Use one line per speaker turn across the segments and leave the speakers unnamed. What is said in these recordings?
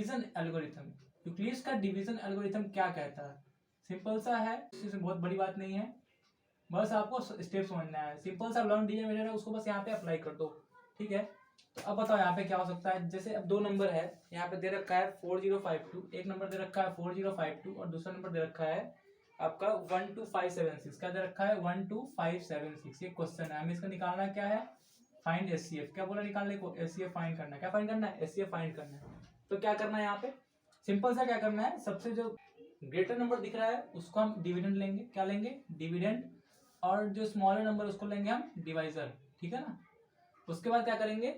Division algorithm, Euclid's का division algorithm क्या कहता है? सिंपल सा है, इसमें बहुत बड़ी बात नहीं है, बस आपको स्टेप समझना है। सिंपल सा लॉन्ग डिवीजन मेथड है, उसको बस यहाँ पे अप्लाई कर दो, ठीक है। तो अब बताओ यहाँ पे क्या हो सकता है। जैसे अब दो नंबर है, यहाँ पे दे रखा है 4052, एक नंबर दे रखा है 4052 और दूसरा नंबर दे रखा है आपका 12576। क्या दे रखा है? 12576। ये क्वेश्चन है, हमें इसका निकालना क्या है? Find HCF. क्या बोला निकालने को? एचसीएफ फाइंड करना है। क्या फाइंड करना है? एचसीएफ फाइंड करना है। तो क्या करना है यहाँ पे? सिंपल सा क्या करना है, सबसे जो ग्रेटर नंबर दिख रहा है उसको हम डिविडेंड लेंगे। क्या लेंगे? डिविडेंड। और जो स्मॉलर नंबर उसको लेंगे हम डिवाइजर, ठीक है ना। उसके बाद क्या करेंगे,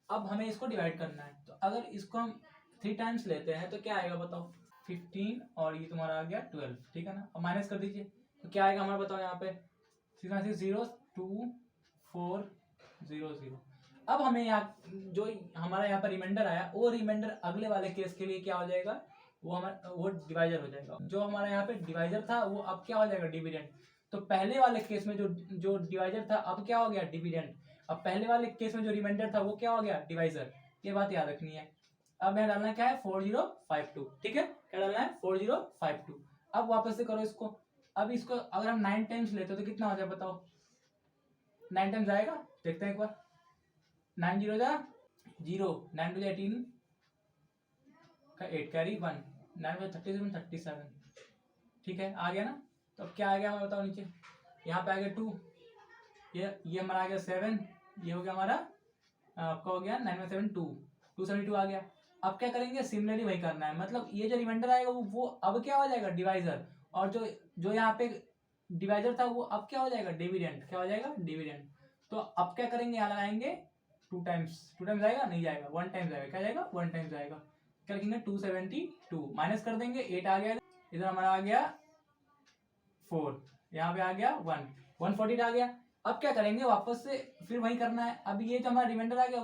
अब हमें इसको डिवाइड करना है। तो अगर इसको हम 3 टाइम्स लेते हैं तो क्या आएगा बताओ? 15 और ये तुम्हारा आ गया 12, ठीक है ना। अब माइनस कर दीजिए तो क्या आएगा हमारा बताओ यहाँ पे? 0 2 4 0 0। अब हमें यहाँ जो हमारा यहाँ पर रिमाइंडर आया वो रिमाइंडर अगले वाले केस के लिए क्या हो जाएगा? वो डिवाइजर हो जाएगा। जो हमारा यहाँ पे डिवाइजर था वो अब क्या हो जाएगा? डिविडेंड। तो पहले वाले केस में जो डिवाइजर था अब क्या हो गया? डिविडेंड। अब पहले वाले केस में जो रिमाइंडर था वो क्या हो गया? डिवाइजर। ये बात याद रखनी है। अब यहाँ डालना क्या है? 4052, ठीक है। क्या डालना है? 4052। अब वापस से करो इसको। अब इसको अगर हम 9 टाइम्स लेते तो कितना हो जाए बताओ? 9 टाइम्स आएगा? देखते हैं एक बार। 9 0 जा 0, 9 2 18 का 8 कैरी 1, 9 37 37, ठीक है। आ गया ना। तो अब क्या आ गया हमें बताओ नीचे? यहाँ पे आ गया 2, ये हमारा आ गया 7, ये हो गया हमारा आपका हो गया 9 7 2, 272 आ गया। अब क्या करेंगे? सिमिलरली वही करना है, मतलब ये जो रिमाइंडर आएगा वो अब क्या हो जाएगा? डिवाइजर। और जो यहाँ पे डिवाइजर था वो अब क्या हो जाएगा? डिविडेंड। क्या हो जाएगा? डिविडेंड। तो अब क्या करेंगे? यहाँ लगाएंगे 2 टाइम्स। 2 टाइम्स आएगा? नहीं जाएगा, 1 टाइम्स आएगा। क्या जाएगा? 1 टाइम्स आएगा। क्या लिखेंगे? 272 माइनस कर देंगे, 8 आ गया इधर, हमारा आ गया 4, यहाँ पे आ गया 1, 148 आ गया। अब क्या करेंगे? वापस से फिर वही करना है। अब ये जो हमारा रिमाइंडर आ गया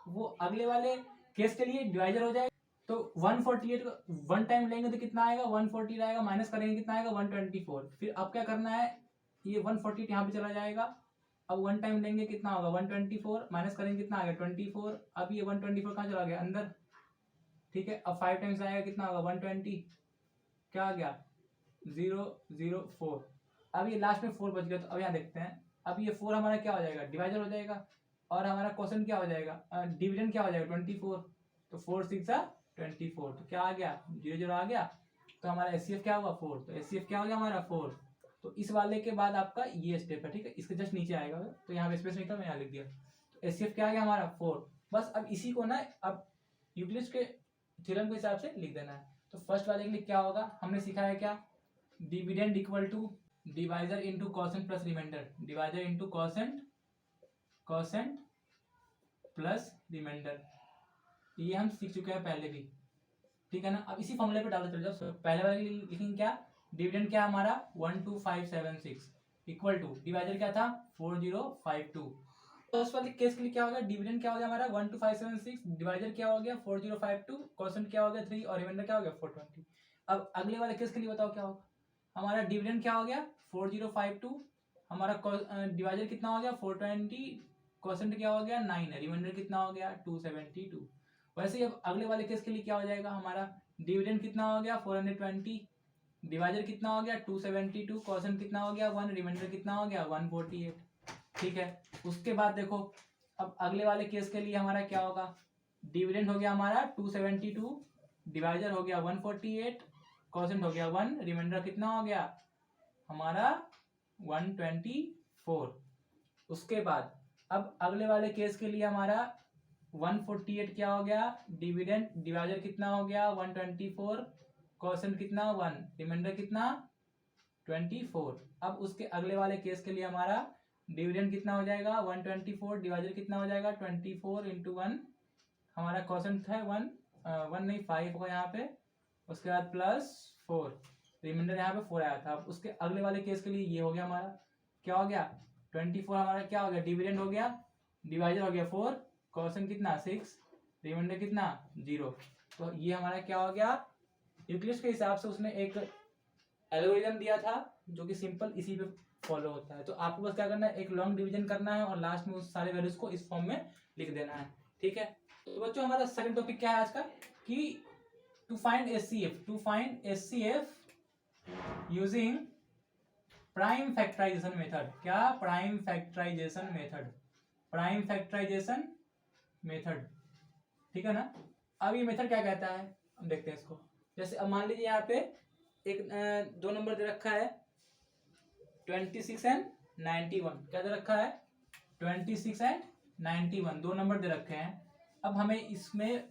वो अगले वाले केस के लिए डिवाइजर हो जाएगा। तो 148 को 1 टाइम लेंगे तो कितना आएगा? 148 आएगा। माइनस करेंगे कितना आएगा? 124। फिर अब क्या करना है? ये 148 यहाँ पे चला जाएगा। अब 1 टाइम लेंगे कितना होगा? 124 माइनस करेंगे कितना आ गया? 24। अब ये 124 कहाँ चला गया? अंदर, ठीक है। अब 5 टाइम्स आएगा कितना होगा? 120। क्या आ गया? 0 0 4। अब ये लास्ट में 4 बच गया। तो अब यहाँ देखते हैं, अब ये 4 हमारा क्या हो जाएगा? डिवाइजर हो जाएगा। और हमारा क्वेश्चन क्या हो जाएगा? डिविडेंड क्या हो जाएगा? 24। तो 4 6 24। तो क्या आ गया? 0 0 आ गया। तो हमारा एचसीएफ क्या हुआ? 4। तो एचसीएफ क्या हो गया हमारा? 4। तो इस वाले के बाद आपका ये स्टेप है, ठीक है। इसके जस्ट नीचे आएगा, तो यहाँ पे स्पेस नहीं था, मैं यहाँ लिख दिया। तो एचसीएफ क्या आ गया हमारा? 4। बस अब इसी को ना अब यूक्लिड्स के थ्योरम के हिसाब से लिख देना है। तो फर्स्ट वाले के लिए क्या होगा? हमने सीखा है क्या? Dividend equal to divisor into quotient plus remainder. Divisor into quotient plus remainder, ये हम सीख चुके हैं पहले भी, ठीक है ना। अब इसी फॉर्मूले पे डालते चल जाओ। पहले वाले के लिए लिखेंगे क्या? डिविडेंड क्या हमारा? 12576 इक्वल टू डिवाइजर क्या था? 4052। तो उस वाले केस के लिए क्या होगा? डिविडेंड क्या हो गया हमारा? 12576, डिवाइजर क्या हो गया? 4052, कॉसेंट क्या हो गया? 3 और रिमाइंडर क्या हो गया? 420। अब अगले वाले केस के लिए बताओ क्या होगा? हमारा डिविडेंड क्या हो गया? 4052, हमारा डिवाइजर कितना हो गया? 420, कॉसेंट क्या हो गया? 9, रिमाइंडर कितना हो गया? 272। वैसे ही अब अगले वाले केस के लिए क्या हो जाएगा हमारा? डिविडेंड कितना हो गया? 420, डिवाइजर कितना हो गया? 272, कॉसेंट कितना हो गया? 1, रिमाइंडर कितना हो गया? 148, ठीक है। उसके बाद देखो अब अगले वाले केस के लिए हमारा क्या होगा? डिविडेंड हो गया हमारा 272, डिवाइजर हो गया 148, कॉसेंट हो गया 1, रिमाइंडर कितना हो गया हमारा? 124। उसके बाद अब अगले वाले केस के लिए हमारा 148 क्या हो गया? डिविडेंड, डिवाइजर कितना हो गया? 124, कॉसेंट कितना? 1, रिमाइंडर कितना? 24। अब उसके अगले वाले केस के लिए हमारा डिविडेंड कितना हो जाएगा? 124, डिवाइजर कितना हो जाएगा? 24 इंटू 1, हमारा कॉसेंट है 1, 1 नहीं 5 होगा यहाँ पे। उसके बाद प्लस 4, रिमाइंडर यहाँ पे 4 आया था। अब उसके अगले वाले केस के लिए ये हो गया हमारा, क्या हो गया? 24 हमारा क्या हो गया? डिविडेंड हो गया, डिवाइजर हो गया 4, कॉसेंट कितना? 6, रिमाइंडर कितना? 0। तो ये हमारा क्या हो गया? यूक्लिड्स के हिसाब से उसने एक एल्गोरिथम दिया था जो कि सिंपल इसी पे फॉलो होता है। तो आपको बस क्या करना है? एक लॉन्ग डिवीजन करना है और लास्ट में उस सारे वैल्यूज को इस फॉर्म में लिख देना है, ठीक है। तो बच्चों हमारा सेकंड टॉपिक क्या है आज का? कि to find HCF using prime factorization method. क्या? प्राइम फैक्टराइजेशन मेथड, ठीक है ना। अब ये मेथड क्या कहता है, हम देखते हैं इसको। जैसे अब मान लीजिए यहाँ पे एक दो नंबर दे रखा है 26 एंड 91। क्या दे रखा है? 26 एंड 91 दो नंबर दे रखे हैं। अब हमें इसमें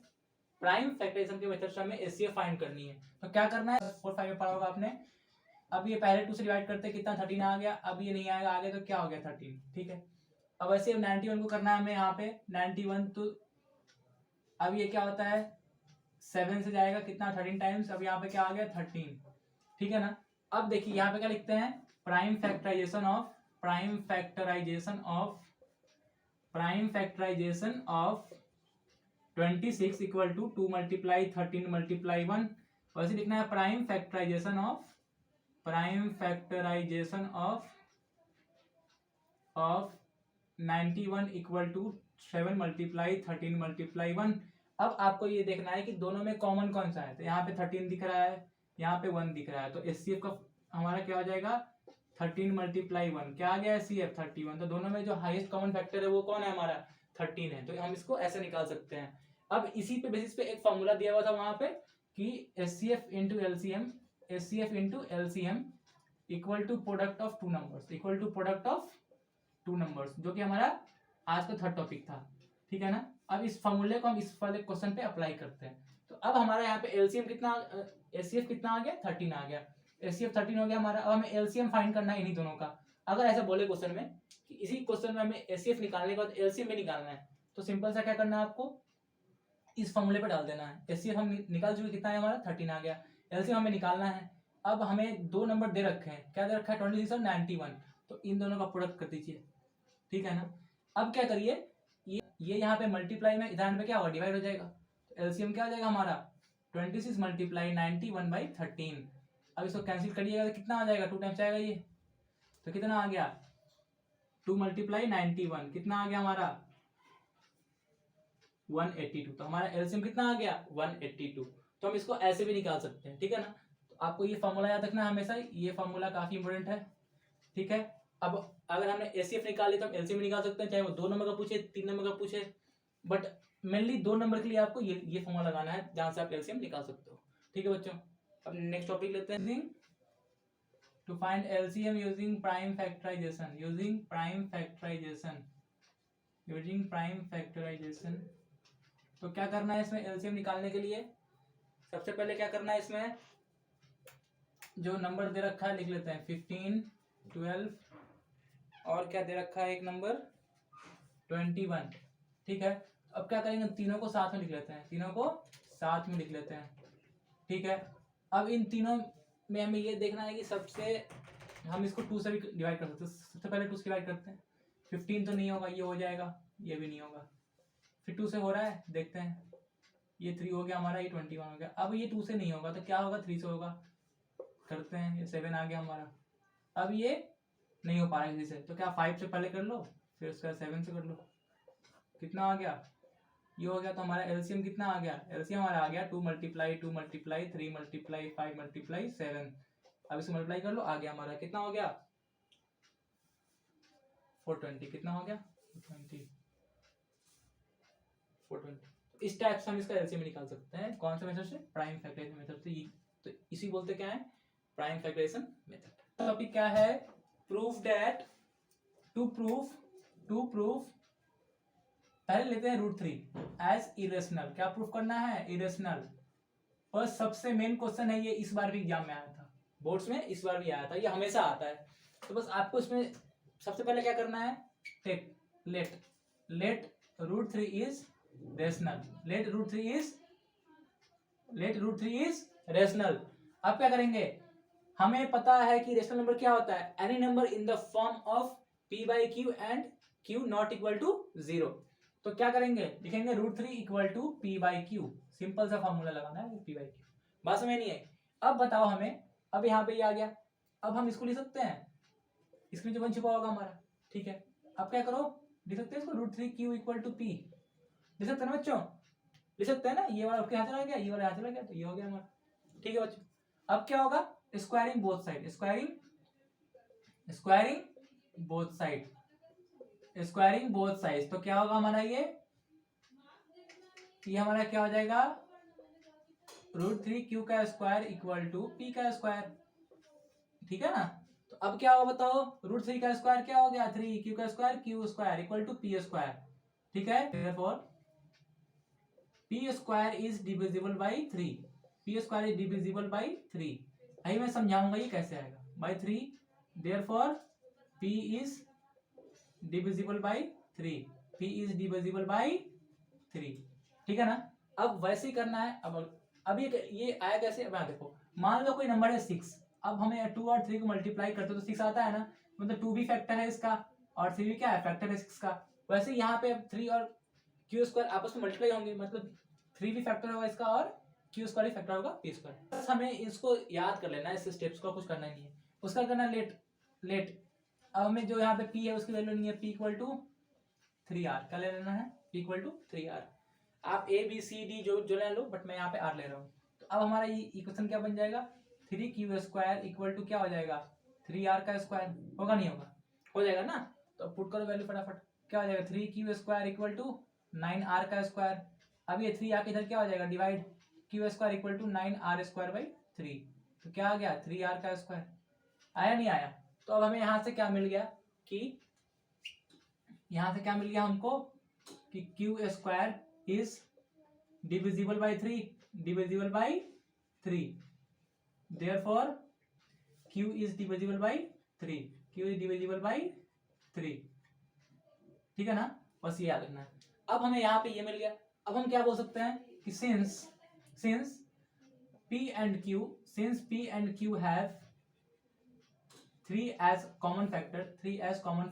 प्राइम फैक्टराइजेशन के मेथड से हमें HCF फाइंड करनी है। तो क्या करना है, 4-5 में पढ़ा होगा आपने। अब ये पहले 2 से डिवाइड करते कितना 13 आ गया। अब ये नहीं आएगा आगे, तो क्या हो गया 13, ठीक है। अब ऐसे 91 को करना है हमें यहाँ पे 91। तो अब ये क्या होता है 7 से जाएगा कितना 13 टाइम्स। अब यहाँ पे क्या आ गया 13, ठीक है ना। अब देखिए यहाँ पे क्या लिखते हैं, prime factorization of 26 equal to 2 multiply 13 multiply 1। वैसे लिखना है prime factorization of 91 equal to 7 multiply 13 multiply 1। अब आपको ये देखना है कि दोनों में कॉमन कौन सा है। तो यहाँ पे 13 दिख रहा है, यहाँ पे 1 दिख रहा है। तो HCF का हमारा क्या हो जाएगा 13 मल्टीप्लाई 1। क्या आ गया HCF 31। तो दोनों में जो हाईएस्ट कॉमन फैक्टर है वो कौन है हमारा 13 है। तो हम इसको ऐसे निकाल सकते हैं। अब इसी पे बेसिस पे एक फॉर्मूला दिया हुआ था वहां पे कि HCF into LCM equal to product of two numbers, जो कि हमारा आज का थर्ड टॉपिक था, ठीक है ना। अब इस फॉर्मूले को हम इस वाले क्वेश्चन पे अप्लाई करते हैं। तो अब हमारा यहाँ पे HCF कितना आ गया 13 आ गया। HCF 13 हो गया हमारा। अब हमें LCM फाइंड करना है इन्हीं दोनों का। अगर ऐसा बोले क्वेश्चन में कि इसी क्वेश्चन में हमें HCF निकालने के बाद LCM में निकालना है, तो सिंपल सा क्या करना है आपको, इस फॉर्मूले पे डाल देना है। HCF हम निकाल चुके, कितना है हमारा 13 आ गया। LCM हमें निकालना है। अब हमें दो नंबर दे रखे हैं, क्या दे रखा है 26 और 91। तो इन दोनों का प्रोडक्ट कर दीजिए, ठीक है ना। अब क्या करिए, ये यहाँ पे मल्टीप्लाई में, इधर पे क्या होगा डिवाइड हो जाएगा। तो LCM क्या आ जाएगा हमारा 26 मल्टीप्लाई 91 बाई 13। अब इसको कैंसिल करिएगा तो कितना आ जाएगा 2 टाइम्स आएगा ये। तो कितना आ गया 2 मल्टीप्लाई 91, कितना आ गया हमारा 182। तो हमारा LCM कितना आ गया 182। तो हम इसको ऐसे भी निकाल सकते हैं, ठीक है ना। तो आपको ये फॉर्मूला याद रखना है हमेशा, ये फॉर्मूला काफी इंपॉर्टेंट है, ठीक है। अब अगर हमने HCF निकाल लिया तो हम LCM निकाल सकते हैं, चाहे वो 2 नंबर का पूछे 3 नंबर का पूछे। बट मेनली 2 नंबर के लिए आपको ये फॉर्मूला लगाना है जहां से आप LCM निकाल सकते हो, ठीक है बच्चों। अब नेक्स्ट टॉपिक लेते हैं, to find LCM using prime factorization. तो क्या करना है इसमें LCM निकालने के लिए, सबसे पहले क्या करना है, इसमें जो नंबर दे रखा है लिख लेते हैं 15, 12 और क्या दे रखा है एक नंबर 21, ठीक है। अब क्या करेंगे, तीनों को साथ में लिख लेते हैं, ठीक है। अब इन तीनों में हमें ये देखना है कि सबसे, हम इसको 2 से भी डिवाइड कर सकते हैं। सबसे पहले 2 से डिवाइड करते हैं। 15 तो नहीं होगा, ये हो जाएगा, ये भी नहीं होगा। फिर 2 से हो रहा है, देखते हैं, ये 3 हो गया हमारा, ये 21 हो गया। अब ये 2 से नहीं होगा तो क्या होगा 3 से होगा, करते हैं, ये 7 आ गया हमारा। अब ये नहीं हो पा रहा है किसी से, तो क्या 5 से पहले कर लो, फिर उसका 7 से कर लो, कितना आ गया, ये हो गया। तो हमारा LCM कितना आ गया, LCM हमारा आ गया 2 मल्टीप्लाई 3 मल्टीप्लाई 5 मल्टीप्लाई 7। अब इसको मल्टीप्लाई कर लो, आ गया हमारा, कितना हो गया 420। कितना हो गया 420। इस टाइप से हम इसका LCM निकाल सकते हैं, कौन सा मेथड से, प्राइम फैक्टराइजेशन मेथड से। तो इसी बोलते क्या है, प्राइम फैक्टराइजेशन मेथड। टॉपिक क्या है, प्रूफ दैट, टू प्रूफ पहले लेते हैं √3 एज इरेशनल। क्या प्रूफ करना है, इरेशनल। पर सबसे मेन क्वेश्चन है ये, इस बार भी एग्जाम में आया था, बोर्ड्स में इस बार भी आया था, ये हमेशा आता है। तो बस आपको इसमें सबसे पहले क्या करना है, let √3 is rational, let √3 is rational. अब क्या करेंगे, हमें पता है कि रेशनल नंबर क्या होता है, any number in the form of p/q and q not equal to 0। तो क्या करेंगे, लिखेंगे √3 इक्वल टू p/q। सिंपल सा फॉर्मूला लगाना है, p/q। बात समझ नहीं है। अब बताओ हमें, अब यहाँ पे ये आ गया, अब हम इसको लिख सकते हैं, इसमें जो 1 छुपा होगा हमारा, ठीक है। अब क्या करो, लिख सकते हैं इसको √3q इक्वल टू p, लिख सकते हैं ना बच्चों। लिख सकते हैं ना, ये वाला आपके यहाँ चला गया, ये वाला यहाँ चला गया, तो ये हो गया हमारा। ठीक है बच्चों, अब क्या होगा, squaring both side, squaring both side, squaring both side, तो क्या होगा हमारा ये हमारा क्या हो जाएगा, √3 q का स्क्वायर इक्वल टू p का स्क्वायर। ठीक है ना, तो अब क्या होगा बताओ, √3 का स्क्वायर क्या हो गया, 3 q का square, q square equal to p square. ठीक है, therefore p square is divisible by 3, p square is divisible by 3। अभी मैं समझाऊंगा ये कैसे आएगा, by 3, therefore p is divisible by 3, p is divisible by 3। ठीक है ना, अब वैसे ही करना है। अब ये आया कैसे, अब यहाँ देखो, मान लो कोई नंबर है 6, अब हमें 2 और 3 को मल्टीप्लाई करते तो 6 आता है ना, मतलब 2 भी फैक्टर है इसका और 3 भी क्या है, फैक्टर है 6 का। वैसे यहाँ पे अब 3 और q स्क्वायर आपस में मल्टीप्लाई होंगे, मतलब 3 भी फैक्टर होगा इसका और q स्क्वायर भी फैक्टर होगा p स्क्वायर। बस हमें इसको याद कर लेना है, इस स्टेप्स को कुछ करना नहीं है, उसका करना लेट। अब हमें जो यहाँ पे p है उसकी वैल्यू नहीं है, p इक्वल टू 3r, क्या ले लेना है, p इक्वल टू 3r। आप a b c d जो ले लो, बट मैं यहाँ पे r ले रहा हूँ। तो अब हमारा ये इक्वेशन क्या बन जाएगा, 3q स्क्वायर इक्वल टू क्या हो जाएगा, 3r का स्क्वायर, होगा नहीं होगा, हो जाएगा ना। तो पुट करो वैल्यू फटाफट, क्या हो जाएगा, 3q square equal to 9r का स्क्वायर। अब ये 3 आके इधर क्या हो जाएगा, divide, q square equal to 9r square by 3, तो क्या आ गया, 3r का स्क्वायर। आया नहीं आया, तो अब हमें यहाँ से क्या मिल गया, कि यहाँ से क्या मिल गया हमको, कि q square is divisible by 3, divisible by 3, therefore q is divisible by 3, q is divisible by 3। ठीक है ना, बस ये याद रखना है। अब हमें यहाँ पे ये मिल गया, अब हम क्या बोल सकते हैं कि since p and q have 3 as common factor, 3 as common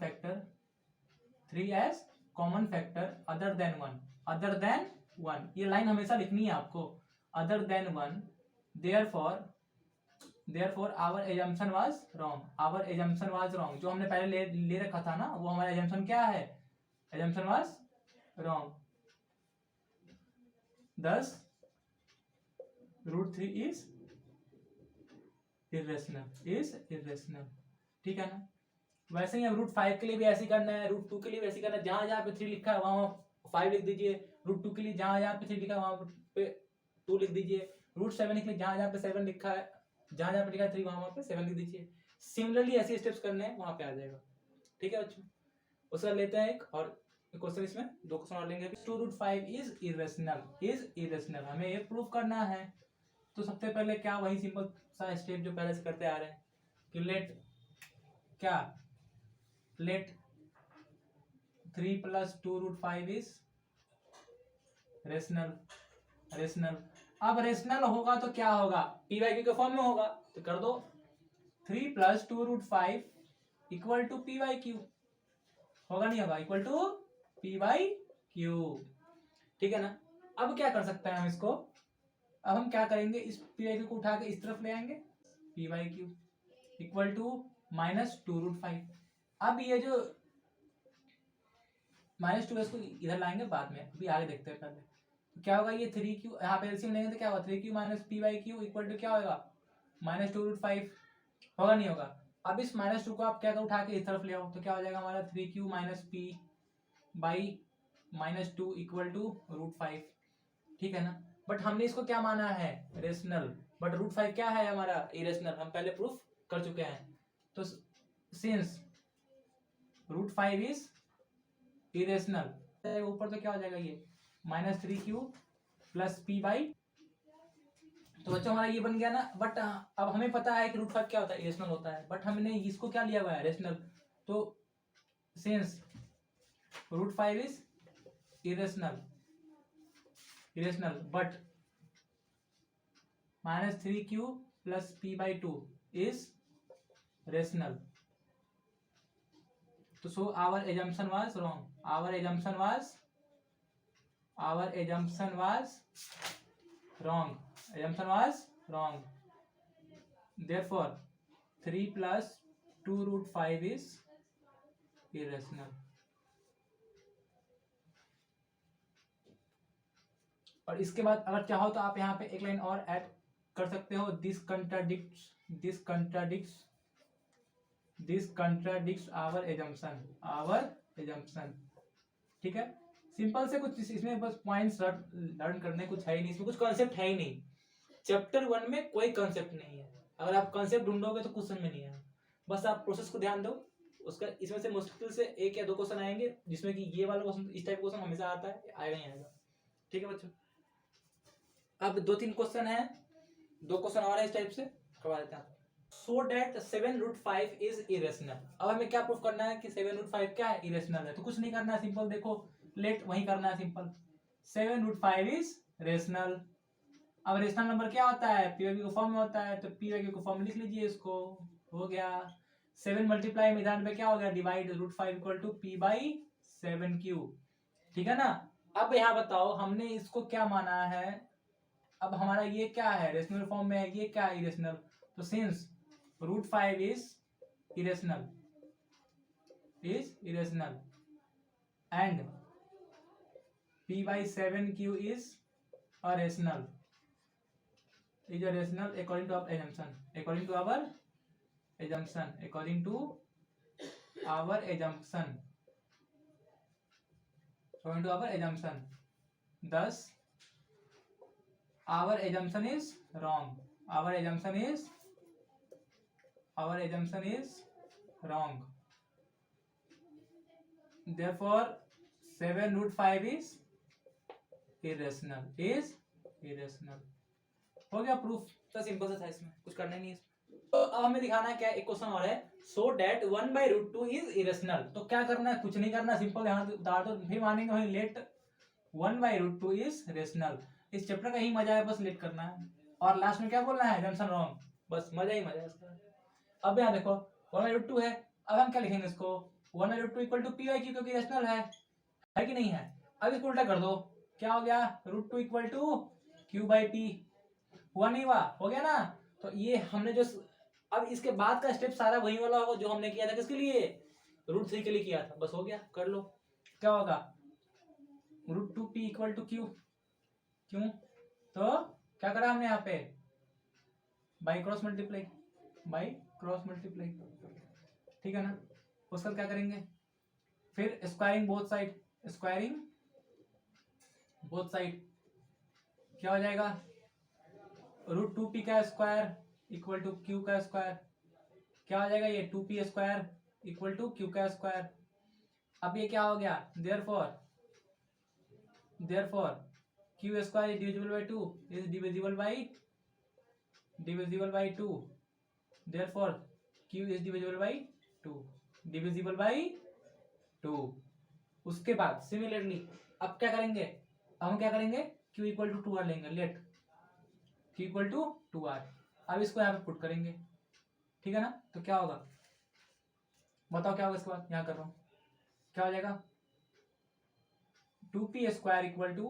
factor other than 1, ये लाइन हमेशा लिखनी है आपको, other than 1, therefore our assumption was wrong। जो हमने पहले ले रखा था ना, वो हमारा assumption क्या है, assumption was wrong, thus √3 is irrational। ठीक है ना, वैसे ही अब √5 के लिए भी ऐसे करना है, √2 के लिए भी ऐसे करना है, जहां जहां पे 3 लिखा है वहां 5 लिख दीजिए, √2 के लिए जहां जहां पे 3 लिखा है वहां पे 2 लिख दीजिए, √7 के लिए जहां जहां पे 7 लिखा है, जहां जहां पे लिखा है 3 वहां पे 7 लिख दीजिए। सिमिलरली ऐसे स्टेप्स करने हैं, वहां पे आ जाएगा। ठीक है बच्चों, उसका लेते हैं एक और क्वेश्चन, इसमें 2 क्वेश्चन और लेंगे। 2√5 इज इरेशनल, हमें ये प्रूव करना है। तो सबसे पहले क्या, वही सिंपल सा स्टेप जो पहले से करते आ रहे हैं, कि लेट 3 + 2√5 इज रेशनल। अब रेशनल होगा तो क्या होगा, p/q के फॉर्म में होगा, तो कर दो 3 + 2√5 इक्वल टू p/q, होगा नहीं होगा, इक्वल टू p/q। ठीक है ना, अब क्या कर सकते हैं हम इसको, अब हम क्या करेंगे, इस p/q को उठा के इस तरफ ले आएंगे, p/q इक्वल टू -2√5। अब ये जो -2 इसको इधर लाएंगे बाद में, अभी आगे देखते हैं पहले। तो क्या होगा, ये 3q यहाँ पे एलसीएम लेंगे तो क्या होगा, 3q - p/q इक्वल टू क्या होगा, -2√5, होगा नहीं होगा। अब इस -2 को आप क्या उठा के इस तरफ ले आओ, तो क्या हो जाएगा हमारा 3q - p/-2 इक्वल टू √5। ठीक है ना, बट हमने इसको क्या माना है, रेशनल, बट √5 क्या है हमारा, इरेशनल, हम पहले प्रूफ कर चुके हैं। तो सिंस √5 इज इरेशनल, ऊपर तो क्या हो जाएगा, ये -3q + p/, तो बच्चों हमारा ये बन गया ना। बट अब हमें पता है कि √5 क्या होता है, इरेशनल होता है, बट हमने इसको क्या लिया हुआ है, रेशनल। तो since √5 is irrational but -3q + p/2 is rational, तो so our assumption was wrong, therefore 3 + 2√5 is irrational। और इसके बाद अगर चाहो तो आप यहाँ पे एक लाइन और ऐड कर सकते हो, दिस कंट्राडिक्ट्स आवर एजम्पशन। ठीक है, सिंपल से कुछ इसमें बस पॉइंट्स लर्न करने, कुछ है ही नहीं इसमें, कुछ कॉन्सेप्ट है ही नहीं। चैप्टर 1 में कोई कॉन्सेप्ट नहीं है, अगर आप कॉन्सेप्ट ढूंढोगे तो कुछ समझ में नहीं आएगा। बस आप प्रोसेस को ध्यान दो, उसका इसमें से मुश्किल से 1 या 2 क्वेश्चन आएंगे, जिसमें कि ये वाला क्वेश्चन, इस टाइप क्वेश्चन हमेशा आता है, आएगा ही आएगा। ठीक है बच्चों, अब 2-3 क्वेश्चन है, 2 क्वेश्चन और है इस टाइप से, करवा देते हैं। सो डेट 7√5 इज इरेशनल। अब हमें क्या प्रूफ करना है कि 7√5 क्या है, इरेशनल है। तो कुछ नहीं करना है, सिंपल देखो, लेट वही करना है, सिंपल 7√5 इज रेशनल। अब रेशनल नंबर क्या होता है, पी वाई क्यू फॉर्म में होता है, तो पी वाई क्यू को फॉर्म लिख लीजिए, इसको हो गया 7 मल्टीप्लाई में ध्यान पे क्या हो गया, divide √5 equal to p by 7q। ठीक है ना। अब यहाँ बताओ हमने इसको क्या माना है, अब हमारा ये क्या है, रेशनल फॉर्म में है, ये क्या है, इरेशनल। तो since √5 is irrational and p by 7q is a rational according to our assumption, according to our assumption, thus our assumption is wrong, therefore 7√5 is irrational। हो गया प्रूफ, तो सिंपल सा था, इसमें कुछ करना नहीं है। तो अब हमें दिखाना है क्या, एक क्वेश्चन और है, सो डेट 1/√2 इज इरेशनल। तो क्या करना है, कुछ नहीं करना, सिंपल यहाँ उतार दो, फिर मानेंगे वही लेट 1/√2 इज रेशनल। इस चैप्टर का ही मजा है, बस लेट करना है, और लास्ट में क्या बोलना है, assumption रॉन्ग, बस मजा ही मजा है इसका। अब यहाँ देखो 1/√2 है, अब हम क्या लिखेंगे इसको, 1/√2 equal to p by q, क्योंकि रेशनल है कि नहीं है। अब इसको उल्टा कर दो, क्या हो गया, √2 equal to q by p, हुआ नहीं हुआ, हो गया ना। तो ये हमने जो, अब इसके बाद का स्टेप सारा वही वाला होगा जो हमने किया था, किसके लिए, √3 के लिए किया था, बस हो गया, कर लो। क्या होगा, √2p इक्वल टू क्यू, क्यों, तो क्या करा हमने यहाँ पे, बाई क्रॉस मल्टीप्लाई, ठीक है ना। उसका क्या करेंगे, फिर स्क्वायरिंग बोथ साइड, क्या हो जाएगा, √2p का स्क्वायर इक्वल टू क्यू का स्क्वायर, क्या हो जाएगा ये, 2p square equal to q का स्क्वायर। अब ये क्या हो गया, therefore q square is divisible by 2 is divisible by 2, therefore q is divisible by 2, उसके बाद सिमिलरली अब क्या करेंगे, हम क्या करेंगे, क्यू इक्वल टू 2r लेंगे, late Q equal to 2r। अब इसको यहाँ पे पुट करेंगे, ठीक है ना। तो क्या होगा, बताओ क्या होगा इसके बाद, यहाँ कर रहा हूं, क्या हो जाएगा, 2p स्क्वायर इक्वल टू,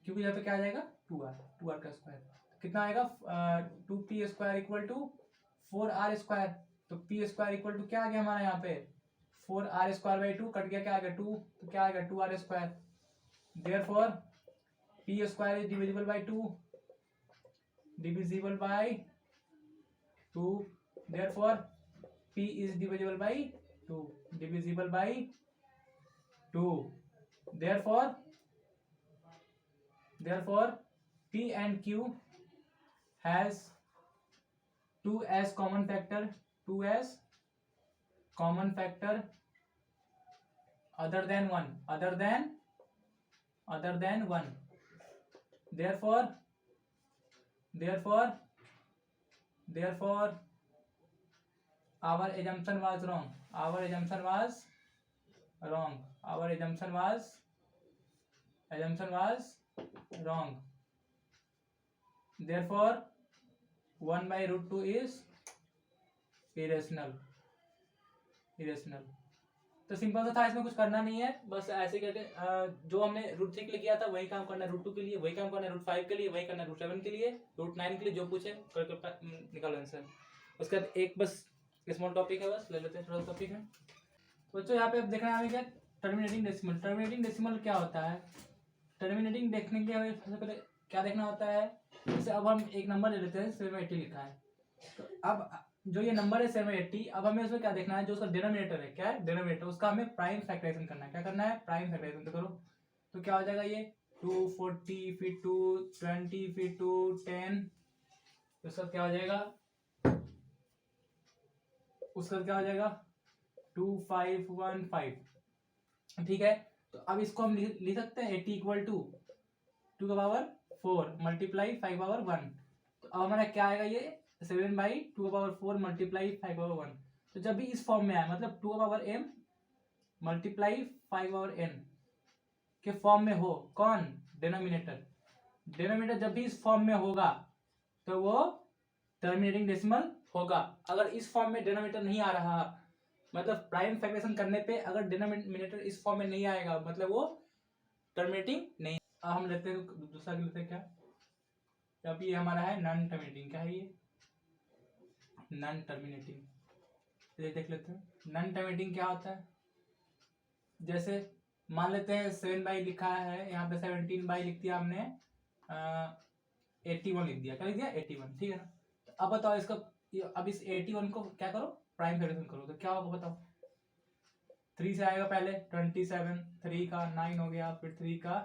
क्योंकि यहाँ पे क्या आ जाएगा, 2r का स्क्वायर, कितना आएगा, 2p square equal to 4r square. तो p स्क्वायर इक्वल टू क्या आ गया हमारा यहाँ पे, 4r स्क्वायर बाई 2, कट गया, क्या आ गया 2, तो क्या आएगा 2r square. Therefore p square is divisible by 2, therefore p is divisible by 2, therefore p and q has 2 as common factor other than 1, therefore our assumption was wrong, therefore 1/√2 is irrational। तो simple सा था, इसमें कुछ करना नहीं है, बस ऐसे करके जो हमने √3 के लिए किया था वही काम करना है, √2 के लिए वही काम करना है, √5 के लिए वही करना है, √7 के लिए, √9 के लिए, जो पूछे करके निकालो आंसर। उसके बाद एक बस स्मॉल टॉपिक है, बस ले लेते हैं, थोड़ा टॉपिक है। तो बच्चों यहाँ पे अब देखना है हमें क्या, टर्मिनेटिंग डेसिमल क्या होता है। टर्मिनेटिंग देखने के हमें सबसे पहले क्या देखना होता है, जैसे अब हम एक नंबर ले लेते हैं 780 लिखा है, तो अब जो ये नंबर है 780, अब हमें उसमें क्या देखना है, जो उसका डिनोमिनेटर है, क्या है डिनोमिनेटर, उसका हमें प्राइम फैक्टराइजेशन करना है। क्या करना है, प्राइम फैक्टराइजेशन। तो करो, तो क्या हो जाएगा ये 240 फिर 220 फिर 210, तो उसका क्या हो जाएगा, उसका क्या हो जाएगा 2515। ठीक है, तो अब इसको हम लिख सकते हैं 80 इक्वल टू 2 का पावर 4 मल्टीप्लाई 5 पावर 1। तो अब हमारा क्या आएगा, ये 7/2 का पावर 4 मल्टीप्लाई 5 पावर 1। तो जब भी इस फॉर्म में आए, मतलब 2 का power m multiply 5 power n के फॉर्म में हो, कौन, डिनोमिनेटर, डिनोमिनेटर जब भी इस फॉर्म में होगा तो वो टर्मिनेटिंग डेसिमल होगा। अगर इस फॉर्म में डिनोमिनेटर नहीं आ रहा, मतलब प्राइम फैक्टराइजेशन करने पे अगर डिनोमिनेटर इस फॉर्म में नहीं आएगा, मतलब वो टर्मिनेटिंग नहीं। अब हम लेते हैं दूसरा लेते हैं, क्या, अब ये हमारा है नॉन टर्मिनेटिंग। क्या है ये, नॉन टर्मिनेटिंग। ये देख लेते हैं नॉन टर्मिनेटिंग क्या होता है। जैसे मान लेते हैं 7/, लिखा है यहाँ पे 17/, लिख दिया हमने, 81 लिख दिया, क्या लिख दिया 81, ठीक है ना। तो अब बताओ इसका, अब इस 81 को क्या करो, प्राइम फैक्टराइजेशन करो, तो क्या होगा बताओ। 3 से आएगा पहले 27, 3 का 9 हो गया, फिर 3 का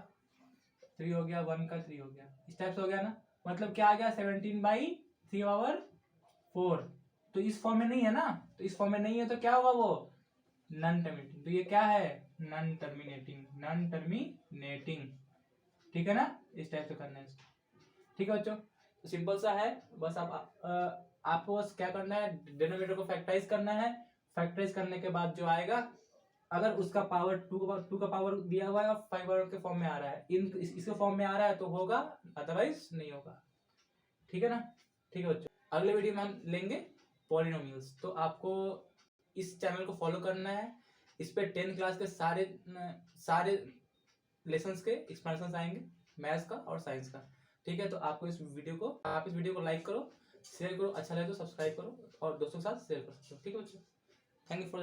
3 हो गया, 1 का 3 हो गया, इस टाइप से हो गया ना। मतलब क्या आ गया 17/3/4। तो इस फॉर्म में नहीं है ना, तो इस फॉर्म में नहीं है तो क्या होगा वो नॉन टर्मिनेटिंग। तो ये क्या है, नॉन टर्मिनेटिंग, नॉन टर्मिनेटिंग, ठीक है ना। इस टाइप से करना है इसको, ठीक है बच्चों। तो सिंपल सा है, बस आपको बस क्या करना है, डिनोमिनेटर को फैक्टराइज करना है। फैक्टराइज करने के बाद जो आएगा, अगर उसका पावर 2 का पावर दिया हुआ है और 5 पावर के फॉर्म में आ रहा है, इसके फॉर्म में आ रहा है तो होगा, अदरवाइज नहीं होगा, ठीक है ना। ठीक है बच्चों, अगले वीडियो में हम लेंगे पॉलिनोमियल्स। तो आपको इस चैनल को फॉलो करना है, इस पे 10th क्लास के सारे लेसन्स के एक्सप्लेनेशंस आएंगे, मैथ्स का और साइंस का, ठीक है। तो आपको इस वीडियो को लाइक करो, शेयर करो, अच्छा लगे तो सब्सक्राइब करो और दोस्तों के साथ शेयर कर सकते हो, ठीक है बच्चों। Thank you for